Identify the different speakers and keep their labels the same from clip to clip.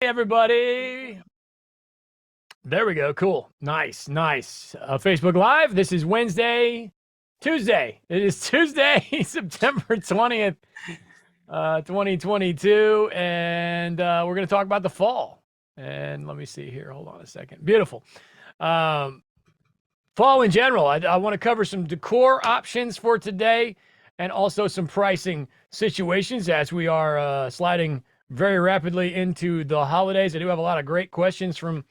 Speaker 1: Everybody. There we go. Cool. Nice. Facebook Live. This is Tuesday. It is Tuesday, September 20th, 2022. And we're going to talk about the fall. And let me see here. Hold on a second. Beautiful. Fall in general. I want to cover some decor options for today and also some pricing situations as we are sliding very rapidly into the holidays. I do have a lot of great questions from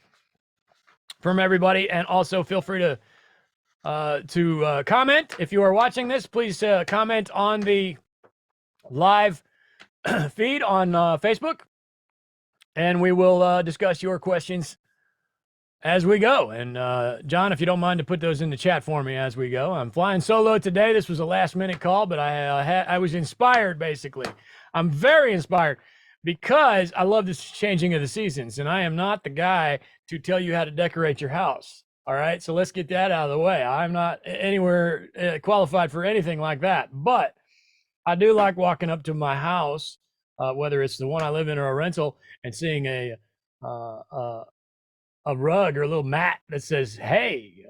Speaker 1: everybody, and also feel free to comment if you are watching this. Please comment on the live feed on Facebook, and we will discuss your questions as we go. And John, if you don't mind to put those in the chat for me as we go. I'm flying solo today. This was a last minute call, but I was inspired. Basically, I'm very inspired because I love this changing of the seasons, and I am not the guy to tell you how to decorate your house. All right, so let's get that out of the way. I'm not anywhere qualified for anything like that, but I do like walking up to my house, whether it's the one I live in or a rental, and seeing a rug or a little mat that says, "Hey,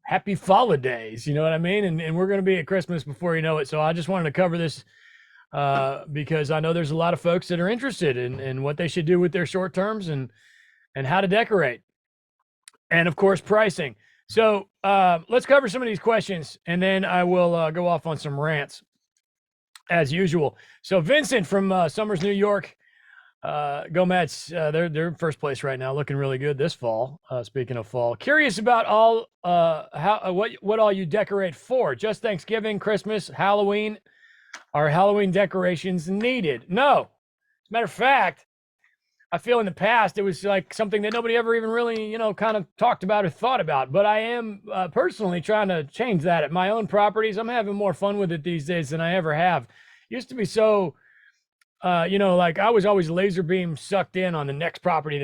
Speaker 1: happy holidays." You know what I mean? And we're going to be at Christmas before you know it. So I just wanted to cover this because I know there's a lot of folks that are interested in what they should do with their short terms and how to decorate, and of course pricing. So let's cover some of these questions, and then I will go off on some rants as usual. So Vincent from Summers, New York, go Mets. They're in first place right now, looking really good this fall. Speaking of fall, curious about all what all you decorate for. Just Thanksgiving, Christmas, Halloween. Are Halloween decorations needed? No. As a matter of fact, I feel in the past it was like something that nobody ever even really, kind of talked about or thought about. But I am personally trying to change that at my own properties. I'm having more fun with it these days than I ever have. Used to be so, like I was always laser beam sucked in on the next property.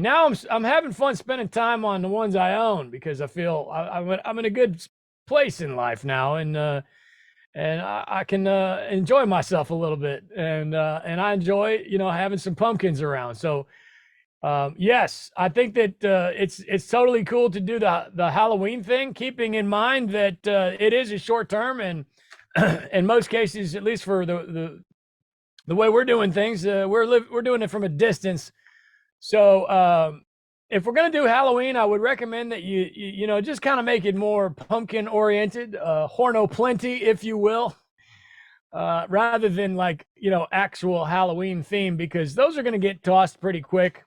Speaker 1: Now I'm having fun spending time on the ones I own because I feel I'm in a good place in life now, and I can enjoy myself a little bit, and I enjoy having some pumpkins around. So yes, I think that it's totally cool to do the Halloween thing, keeping in mind that it is a short term, and in most cases, at least for the way we're doing things, we're doing it from a distance. So if we're going to do Halloween, I would recommend that you just kind of make it more pumpkin oriented, horno plenty, if you will, rather than actual Halloween theme, because those are going to get tossed pretty quick.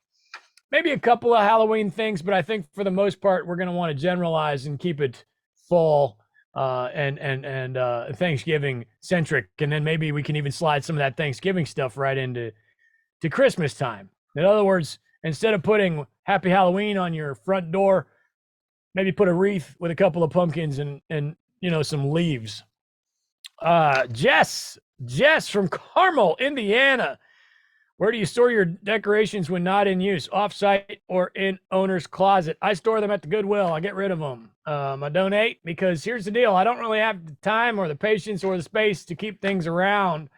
Speaker 1: Maybe a couple of Halloween things, but I think for the most part, we're going to want to generalize and keep it fall and Thanksgiving centric. And then maybe we can even slide some of that Thanksgiving stuff right into Christmas time. In other words, instead of putting Happy Halloween on your front door, maybe put a wreath with a couple of pumpkins and some leaves. Jess from Carmel, Indiana. Where do you store your decorations when not in use? Off-site or in owner's closet? I store them at the Goodwill. I get rid of them. I donate because here's the deal. I don't really have the time or the patience or the space to keep things around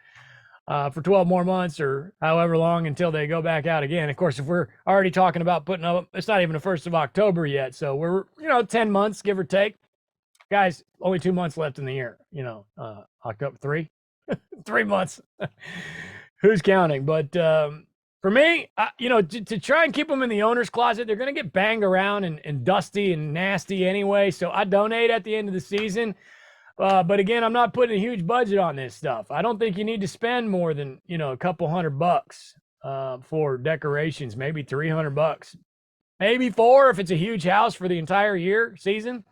Speaker 1: for 12 more months or however long until they go back out again. Of course, if we're already talking about putting up, it's not even the 1st of October yet. So we're, 10 months, give or take. Guys, only 2 months left in the year, October, 3 months. Who's counting? But for me, to try and keep them in the owner's closet, they're going to get banged around and dusty and nasty anyway. So I donate at the end of the season. But again, I'm not putting a huge budget on this stuff. I don't think you need to spend more than, a couple $100 for decorations, maybe $300, maybe $400 if it's a huge house for the entire season,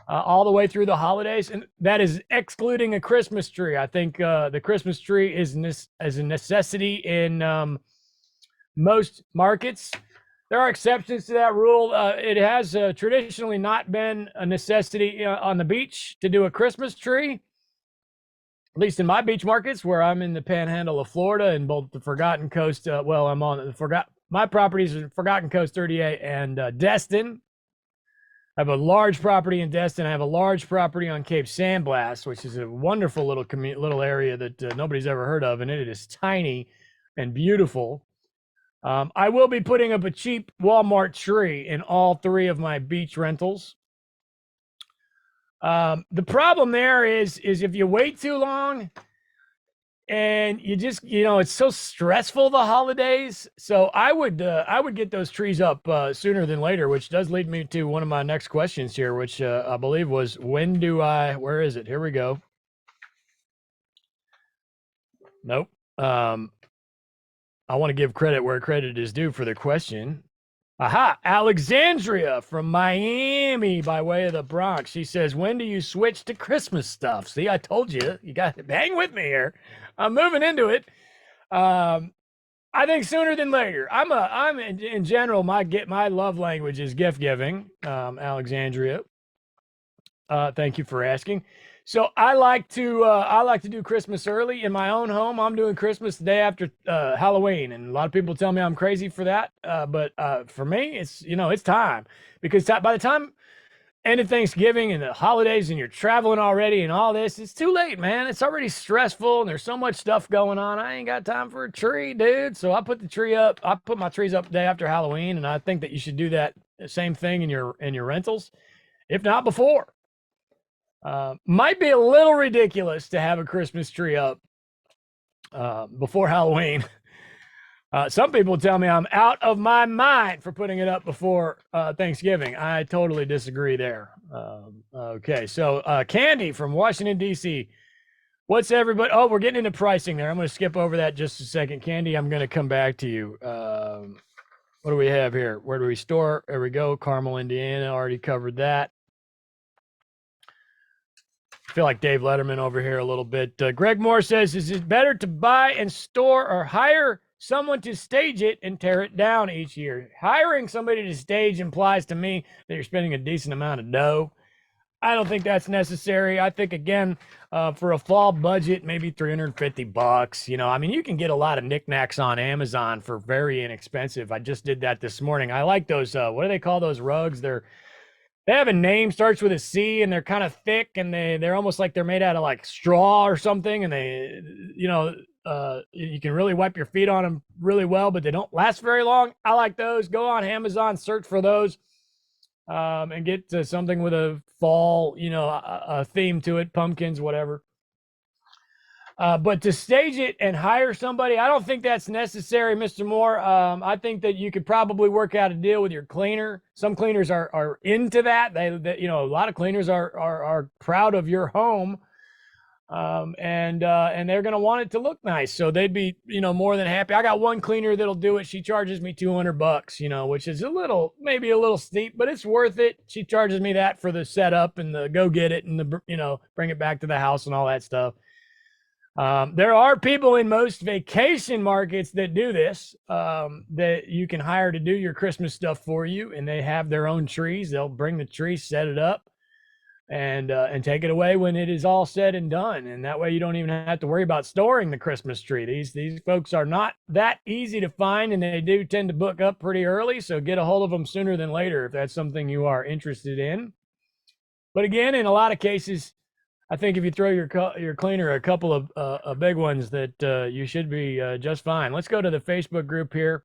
Speaker 1: all the way through the holidays. And that is excluding a Christmas tree. I think the Christmas tree is a necessity in most markets. There are exceptions to that rule. It has traditionally not been a necessity on the beach to do a Christmas tree, at least in my beach markets where I'm in the panhandle of Florida and both the Forgotten Coast. I'm on my properties in Forgotten Coast 38 and Destin. I have a large property in Destin. I have a large property on Cape San Blas, which is a wonderful little area that nobody's ever heard of, and it is tiny and beautiful. I will be putting up a cheap Walmart tree in all 3 of my beach rentals. The problem there is if you wait too long and you just, it's so stressful the holidays. So I would get those trees up sooner than later, which does lead me to one of my next questions here, which I believe was where is it? Here we go. Nope. I want to give credit where credit is due for the question. Aha, Alexandria from Miami by way of the Bronx. She says, when do you switch to Christmas stuff? See, I told you, you got to hang with me here. I'm moving into it. I think sooner than later. I'm in general, my love language is gift giving. Alexandria. Thank you for asking. So I like to do Christmas early in my own home. I'm doing Christmas the day after Halloween, and a lot of people tell me I'm crazy for that. But for me, it's time, because by the time end of Thanksgiving and the holidays and you're traveling already and all this, it's too late, man. It's already stressful and there's so much stuff going on. I ain't got time for a tree, dude. So I put the tree up. I put my trees up the day after Halloween, and I think that you should do that same thing in your rentals, if not before. Might be a little ridiculous to have a Christmas tree up before Halloween. Some people tell me I'm out of my mind for putting it up before Thanksgiving. I totally disagree there. Okay, so Candy from Washington, D.C. What's everybody? Oh, we're getting into pricing there. I'm going to skip over that just a second. Candy, I'm going to come back to you. What do we have here? Where do we store? There we go. Carmel, Indiana. Already covered that. I feel like Dave Letterman over here a little bit. Greg Moore says, is it better to buy and store or hire someone to stage it and tear it down each year? Hiring somebody to stage implies to me that you're spending a decent amount of dough. I don't think that's necessary. I think, again, for a fall budget, maybe $350. You can get a lot of knickknacks on Amazon for very inexpensive. I just did that this morning. I like those. What do they call those rugs? They have a name, starts with a C, and they're kind of thick, and they're almost like they're made out of like straw or something. And you can really wipe your feet on them really well, but they don't last very long. I like those. Go on Amazon, search for those, and get to something with a fall, a theme to it, pumpkins, whatever. But to stage it and hire somebody, I don't think that's necessary, Mr. Moore. I think that you could probably work out a deal with your cleaner. Some cleaners are into that. They a lot of cleaners are proud of your home, and they're going to want it to look nice. So they'd be, more than happy. I got one cleaner that'll do it. She charges me $200, which is maybe a little steep, but it's worth it. She charges me that for the setup and the go get it and the, bring it back to the house and all that stuff. There are people in most vacation markets that do this, that you can hire to do your Christmas stuff for you, and they have their own trees. They'll bring the tree, set it up, and take it away when it is all said and done. And that way you don't even have to worry about storing the Christmas tree. These folks are not that easy to find, and they do tend to book up pretty early. So get a hold of them sooner than later if that's something you are interested in. But again, in a lot of cases, I think if you throw your cleaner a couple of big ones, that you should be just fine. Let's go to the Facebook group here.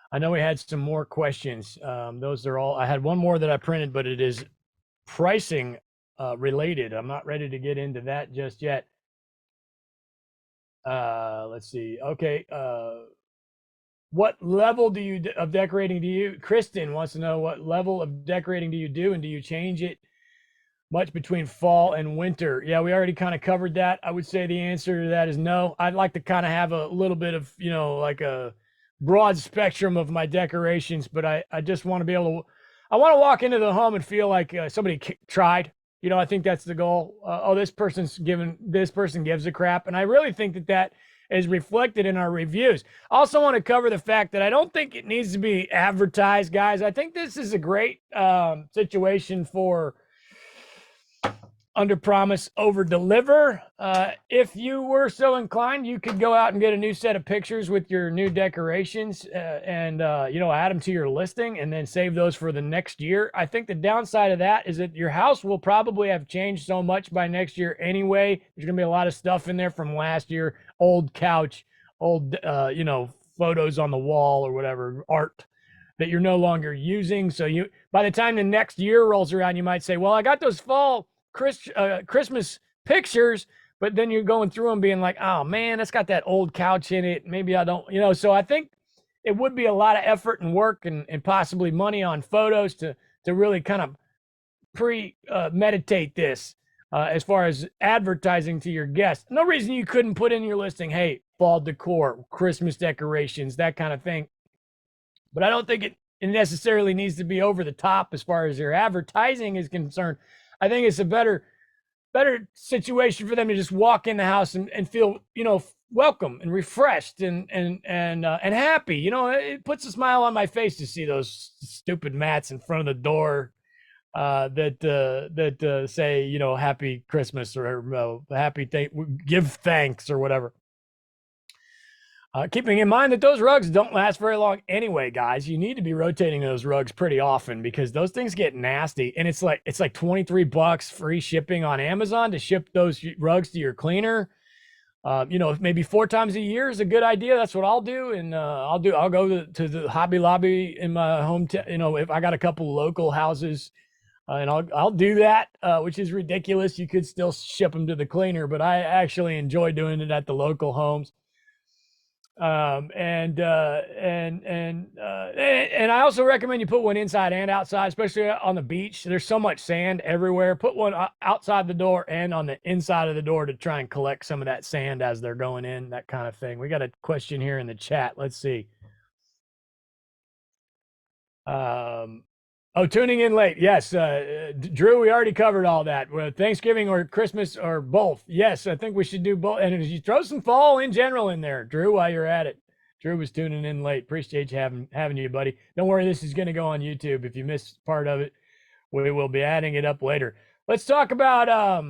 Speaker 1: I know we had some more questions. Those are all. I had one more that I printed, but it is pricing related. I'm not ready to get into that just yet. Let's see. Okay. What level of decorating do you? Kristen wants to know, what level of decorating do you do, and do you change it much between fall and winter? Yeah, we already kind of covered that. I would say the answer to that is no. I'd like to kind of have a little bit of, like a broad spectrum of my decorations, but I just want to be able to, I want to walk into the home and feel like somebody tried. I think that's the goal. This person gives a crap. And I really think that is reflected in our reviews. I also want to cover the fact that I don't think it needs to be advertised, guys. I think this is a great situation for under promise, over deliver. If you were so inclined, you could go out and get a new set of pictures with your new decorations and add them to your listing and then save those for the next year. I think the downside of that is that your house will probably have changed so much by next year anyway. There's going to be a lot of stuff in there from last year, old couch, old, photos on the wall or whatever, art that you're no longer using. So you, by the time the next year rolls around, you might say, well, I got those fall Christmas pictures, but then you're going through them being like, oh man, that's got that old couch in it. Maybe I don't, so I think it would be a lot of effort and work and possibly money on photos to really kind of meditate this as far as advertising to your guests. No reason you couldn't put in your listing, hey, fall decor, Christmas decorations, that kind of thing. But I don't think it necessarily needs to be over the top as far as your advertising is concerned. I think it's a better situation for them to just walk in the house and feel, welcome and refreshed and happy. It puts a smile on my face to see those stupid mats in front of the door that say, happy Christmas or happy give thanks or whatever. Keeping in mind that those rugs don't last very long anyway, guys. You need to be rotating those rugs pretty often because those things get nasty. And it's like $23 free shipping on Amazon to ship those rugs to your cleaner. Maybe 4 times a year is a good idea. That's what I'll do. And I'll go to the Hobby Lobby in my hometown. If I got a couple local houses, and I'll do that, which is ridiculous. You could still ship them to the cleaner, but I actually enjoy doing it at the local homes. And I also recommend you put one inside and outside, especially on the beach. There's so much sand everywhere. Put one outside the door and on the inside of the door to try and collect some of that sand as they're going in, that kind of thing. We got a question here in the chat. Let's see. Tuning in late. Yes. Drew, we already covered all that. Thanksgiving or Christmas or both. Yes, I think we should do both. And you throw some fall in general in there, Drew, while you're at it. Drew was tuning in late. Appreciate you having you, buddy. Don't worry, this is going to go on YouTube. If you missed part of it, we will be adding it up later. Let's talk about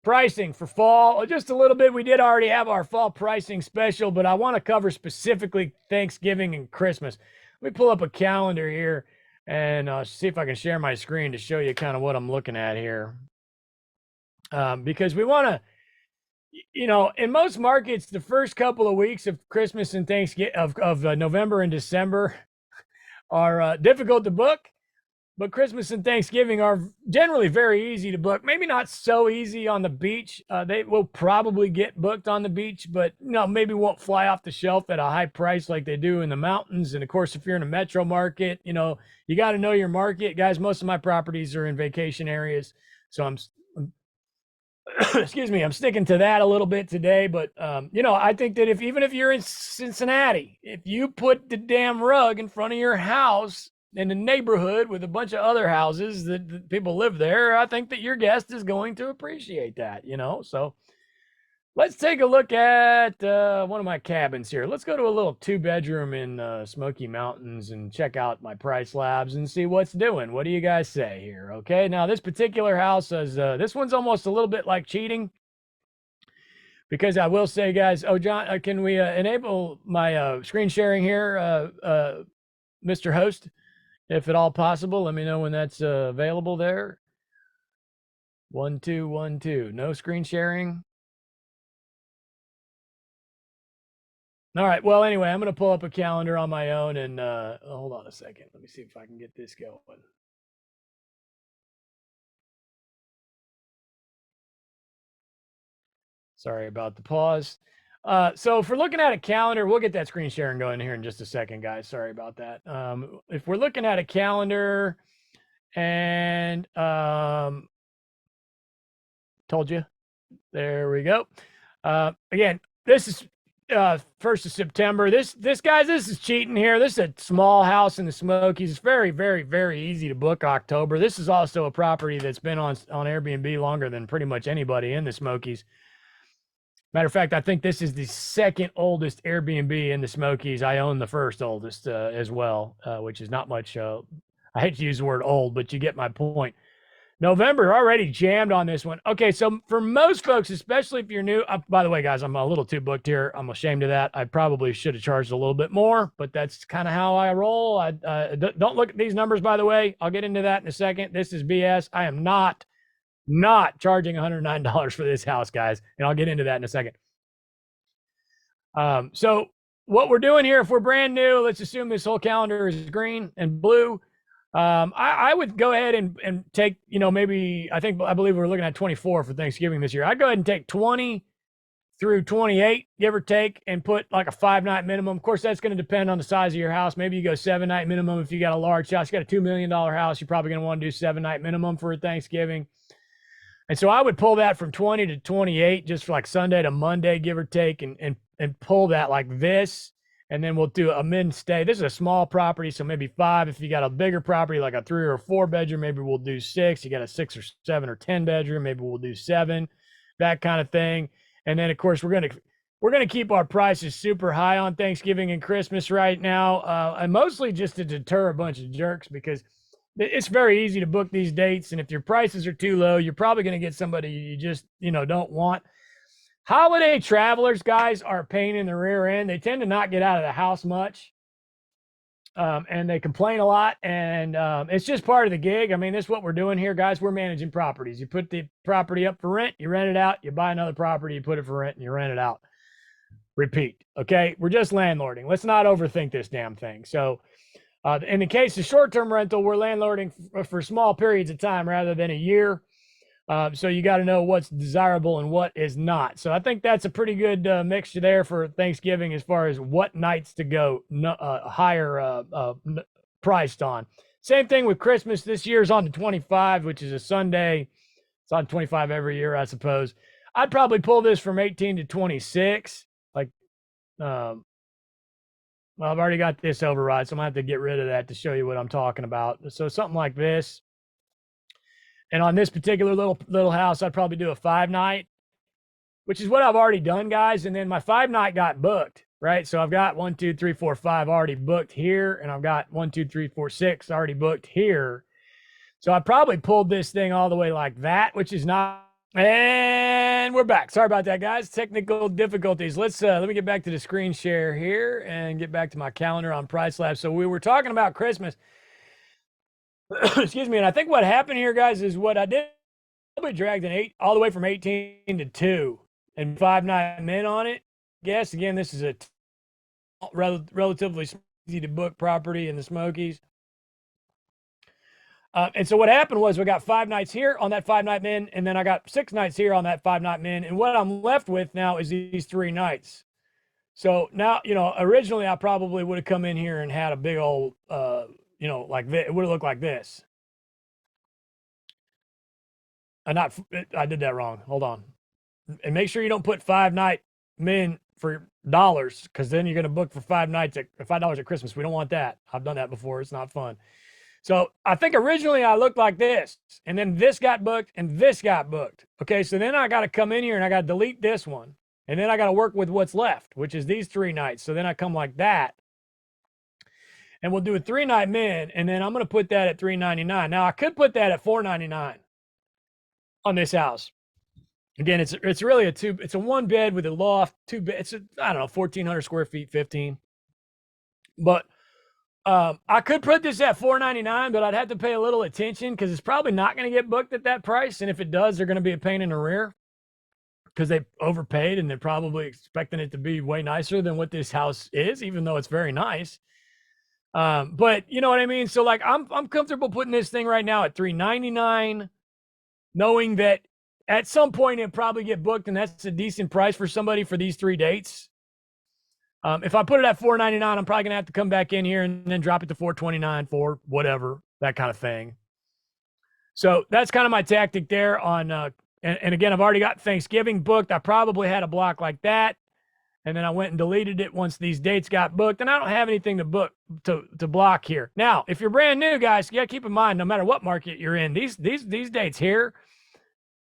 Speaker 1: pricing for fall. Just a little bit. We did already have our fall pricing special, but I want to cover specifically Thanksgiving and Christmas. Let me pull up a calendar here and see if I can share my screen to show you kind of what I'm looking at here. Because we want to, in most markets, the first couple of weeks of Christmas and Thanksgiving of November and December are difficult to book, but Christmas and Thanksgiving are generally very easy to book. Maybe not so easy on the beach. They will probably get booked on the beach, but maybe won't fly off the shelf at a high price like they do in the mountains. And of course, if you're in a metro market, you got to know your market, guys. Most of my properties are in vacation areas, so I'm excuse me, I'm sticking to that a little bit today. But I think that even if you're in Cincinnati, if you put the damn rug in front of your house in the neighborhood with a bunch of other houses that people live there, I think that your guest is going to appreciate that, so let's take a look at one of my cabins here. Let's go to a little 2-bedroom in Smoky Mountains and check out my price labs and see what's doing. What do you guys say here? Okay, now this particular house is this one's almost a little bit like cheating, because I will say, guys, John, can we enable my screen sharing here, Mr. Host? If at all possible, let me know when that's available there. 1 2 1 2. No screen sharing. All right. Well, anyway, I'm going to pull up a calendar on my own and hold on a second. Let me see if I can get this going. Sorry about the pause. So if we're looking at a calendar, we'll get that screen sharing going here in just a second, guys. Sorry about that. If we're looking at a calendar and told you, there we go. Again, this is 1st of September. This guys, this is cheating here. This is a small house in the Smokies. It's very, very, very easy to book October. This is also a property that's been on Airbnb longer than pretty much anybody in the Smokies. Matter of fact, I think this is the second oldest Airbnb in the Smokies. I own the first oldest as well, which is not much. I hate to use the word old, but you get my point. November already jammed on this one. Okay, so for most folks, especially if you're new, by the way, guys, I'm a little too booked here. I'm ashamed of that. I probably should have charged a little bit more, but that's kind of how I roll. Don't look at these numbers, by the way. I'll get into that in a second. This is BS. I am not charging $109 for this house, guys, and I'll get into that in a second. So what we're doing here, if we're brand new, let's assume this whole calendar is green and blue. I would go ahead and take, maybe I believe we're looking at 24 for Thanksgiving this year. I'd go ahead and take 20 through 28, give or take, and put like a 5-night minimum. Of course, that's going to depend on the size of your house. Maybe you go 7-night minimum if you got a large house. You got a $2 million house, you're probably going to want to do 7-night minimum for Thanksgiving. And so I would pull that from 20 to 28, just for like Sunday to Monday, give or take, and pull that like this. And then we'll do a min stay. This is a small property, so maybe 5. If you got a bigger property, like a 3 or 4 bedroom, maybe we'll do 6. You got a 6 or 7 or 10 bedroom, maybe we'll do 7, that kind of thing. And then of course we're gonna keep our prices super high on Thanksgiving and Christmas right now, and mostly just to deter a bunch of jerks, because it's very easy to book these dates, and if your prices are too low, you're probably going to get somebody you just don't want. Holiday travelers, guys, are a pain in the rear end. They tend to not get out of the house much, and they complain a lot, and it's just part of the gig. I mean, this is what we're doing here, guys. We're managing properties. You put the property up for rent, you rent it out, you buy another property, you put it for rent, and you rent it out. Repeat. Okay, we're just landlording. Let's not overthink this damn thing. So in the case of short-term rental, we're landlording for small periods of time rather than a year. So you got to know what's desirable and what is not. So I think that's a pretty good mixture there for Thanksgiving as far as what nights to go higher priced on. Same thing with Christmas. This year's on the 25, which is a Sunday. It's on 25 every year, I suppose. I'd probably pull this from 18 to 26. Like, well, I've already got this override, so I'm going to have to get rid of that to show you what I'm talking about. So something like this. And on this particular little house, I'd probably do a 5-night, which is what I've already done, guys. And then my 5-night got booked, right? So I've got 1, 2, 3, 4, 5 already booked here, and I've got 1, 2, 3, 4, 6 already booked here. So I probably pulled this thing all the way like that, which is not. And we're back. Sorry about that, guys. Technical difficulties. Let me get back to the screen share here and get back to my calendar on Price Lab. So we were talking about Christmas. Excuse me. And I think what happened here, guys, is what I did. I dragged an 8 all the way from 18 to 2 and 5-night min on it. Yes, again, this is a relatively easy to book property in the Smokies. And so what happened was we got 5 nights here on that 5-night min, and then I got 6 nights here on that 5-night min. And what I'm left with now is these 3 nights. So now, originally I probably would have come in here and had a big old, like this. It would have looked like this. I did that wrong. Hold on. And make sure you don't put 5-night min for dollars, because then you're going to book for 5 nights at $5 at Christmas. We don't want that. I've done that before. It's not fun. So I think originally I looked like this, and then this got booked and this got booked. Okay, so then I got to come in here and I got to delete this one. And then I got to work with what's left, which is these 3 nights. So then I come like that. And we'll do a 3-night min, and then I'm going to put that at $399. Now I could put that at $499 on this house. Again, it's really it's a 1 bed with a loft, 2 bed. It's I don't know, 1,400 square feet, 15. But I could put this at $499, but I'd have to pay a little attention because it's probably not going to get booked at that price. And if it does, they're going to be a pain in the rear because they overpaid and they're probably expecting it to be way nicer than what this house is, even though it's very nice. But you know what I mean? So like I'm comfortable putting this thing right now at $399, knowing that at some point it'll probably get booked, and that's a decent price for somebody for these 3 dates. If I put it at $499, I'm probably going to have to come back in here and then drop it to $429 for whatever, that kind of thing. So that's kind of my tactic there on, and again, I've already got Thanksgiving booked. I probably had a block like that, and then I went and deleted it once these dates got booked, and I don't have anything to book to block here. Now, if you're brand new, guys, you got to keep in mind, no matter what market you're in, these dates here,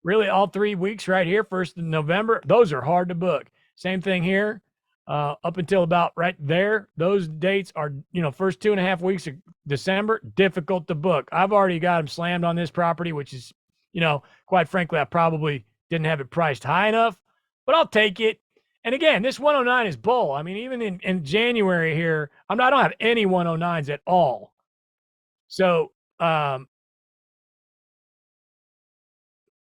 Speaker 1: really all 3 weeks right here, 1st of November, those are hard to book. Same thing here. Up until about right there, those dates are, first 2.5 weeks of December, difficult to book. I've already got them slammed on this property, which is, quite frankly, I probably didn't have it priced high enough, but I'll take it. And again, this 109 is bull. I mean, even in January here, I don't have any 109s at all. So,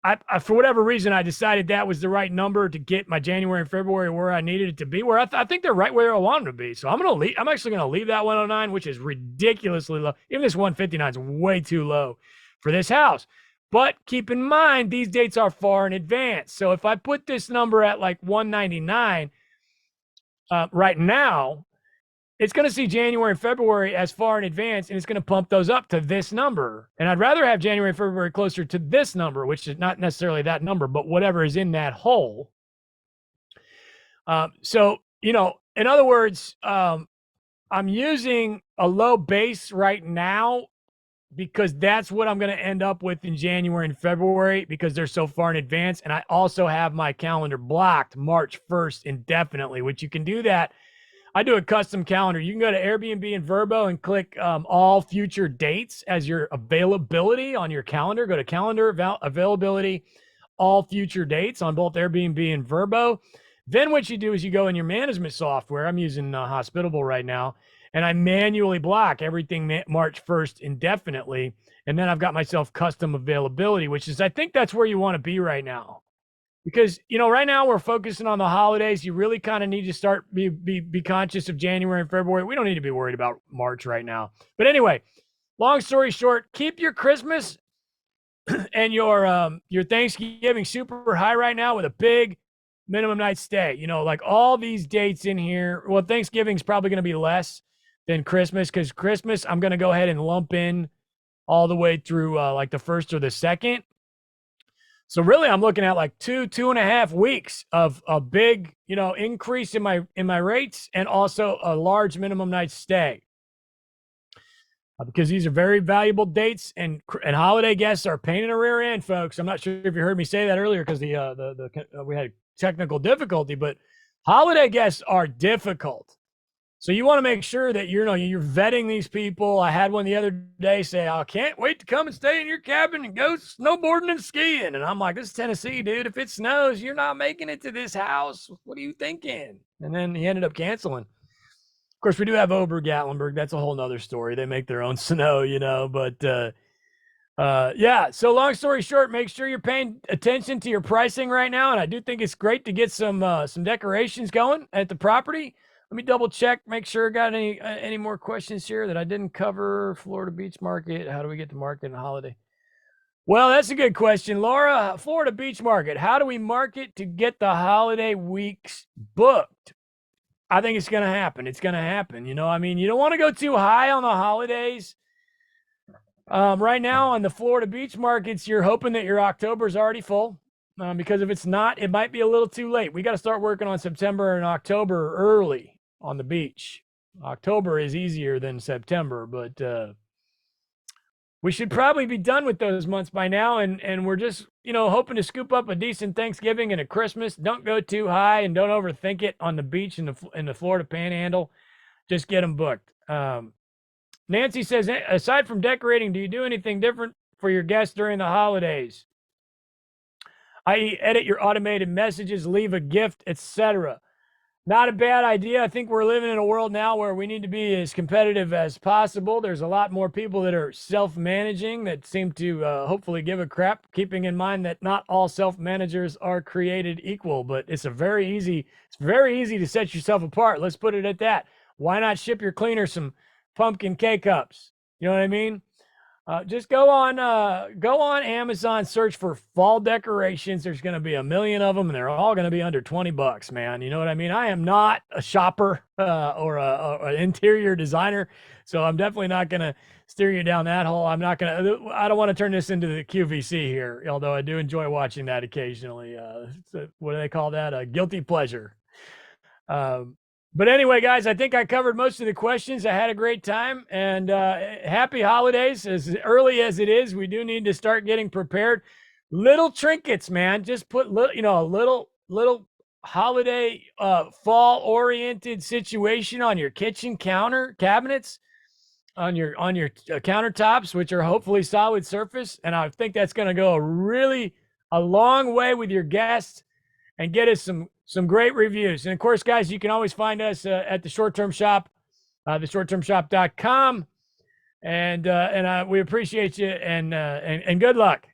Speaker 1: I for whatever reason, I decided that was the right number to get my January and February where I needed it to be, where I think they're right where I want them to be. So I'm actually going to leave that 109, which is ridiculously low. Even this 159 is way too low for this house. But keep in mind, these dates are far in advance. So if I put this number at like 199 right now, it's going to see January and February as far in advance, and it's going to pump those up to this number. And I'd rather have January and February closer to this number, which is not necessarily that number, but whatever is in that hole. So, in other words, I'm using a low base right now because that's what I'm going to end up with in January and February because they're so far in advance. And I also have my calendar blocked March 1st indefinitely, which you can do that. I do a custom calendar. You can go to Airbnb and Vrbo and click all future dates as your availability on your calendar. Go to calendar availability, all future dates on both Airbnb and Vrbo. Then what you do is you go in your management software. I'm using Hospitable right now, and I manually block everything March 1st indefinitely. And then I've got myself custom availability, which is, I think that's where you want to be right now. Because, right now we're focusing on the holidays. You really kind of need to start be conscious of January and February. We don't need to be worried about March right now. But anyway, long story short, keep your Christmas and your Thanksgiving super high right now with a big minimum night stay. Like all these dates in here. Well, Thanksgiving's probably going to be less than Christmas because Christmas I'm going to go ahead and lump in all the way through like the 1st or the 2nd. So really, I'm looking at like 2.5 weeks of a big, increase in my rates and also a large minimum night stay. Because these are very valuable dates and holiday guests are a pain in the rear end, folks. I'm not sure if you heard me say that earlier because we had technical difficulty, but holiday guests are difficult. So you want to make sure that you're vetting these people. I had one the other day say, I can't wait to come and stay in your cabin and go snowboarding and skiing. And I'm like, this is Tennessee, dude. If it snows, you're not making it to this house. What are you thinking? And then he ended up canceling. Of course, we do have Ober-Gatlinburg. That's a whole nother story. They make their own snow, but yeah. So long story short, make sure you're paying attention to your pricing right now. And I do think it's great to get some decorations going at the property. Let me double check, make sure I got any more questions here that I didn't cover. Florida Beach Market. How do we get to market and holiday? Well, that's a good question, Laura. Florida Beach Market. How do we market to get the holiday weeks booked? I think it's going to happen. It's going to happen. You don't want to go too high on the holidays. Right now on the Florida Beach Markets, you're hoping that your October is already full. Because if it's not, it might be a little too late. We got to start working on September and October early on the beach. October is easier than September, but we should probably be done with those months by now. And we're just, hoping to scoop up a decent Thanksgiving and a Christmas. Don't go too high and don't overthink it on the beach in the Florida Panhandle. Just get them booked. Nancy says, aside from decorating, do you do anything different for your guests during the holidays? I.e., edit your automated messages, leave a gift, etc. Not a bad idea. I think we're living in a world now where we need to be as competitive as possible. There's a lot more people that are self-managing that seem to hopefully give a crap, keeping in mind that not all self-managers are created equal, but it's very easy to set yourself apart. Let's put it at that. Why not ship your cleaner some pumpkin K-Cups? You know what I mean? Just go on Amazon, search for fall decorations. There's going to be a million of them, and they're all going to be under $20, man. You know what I mean? I am not a shopper or an interior designer, so I'm definitely not going to steer you down that hole. I don't want to turn this into the QVC here, although I do enjoy watching that occasionally. What do they call that? A guilty pleasure. But anyway, guys, I think I covered most of the questions. I had a great time, and happy holidays. As early as it is, we do need to start getting prepared. Little trinkets, man. Just put little holiday fall-oriented situation on your kitchen counter cabinets, on your countertops, which are hopefully solid surface. And I think that's going to go a long way with your guests and get us some great reviews. And of course, guys, you can always find us at the Short Term Shop, theshorttermshop.com. And we appreciate you and good luck.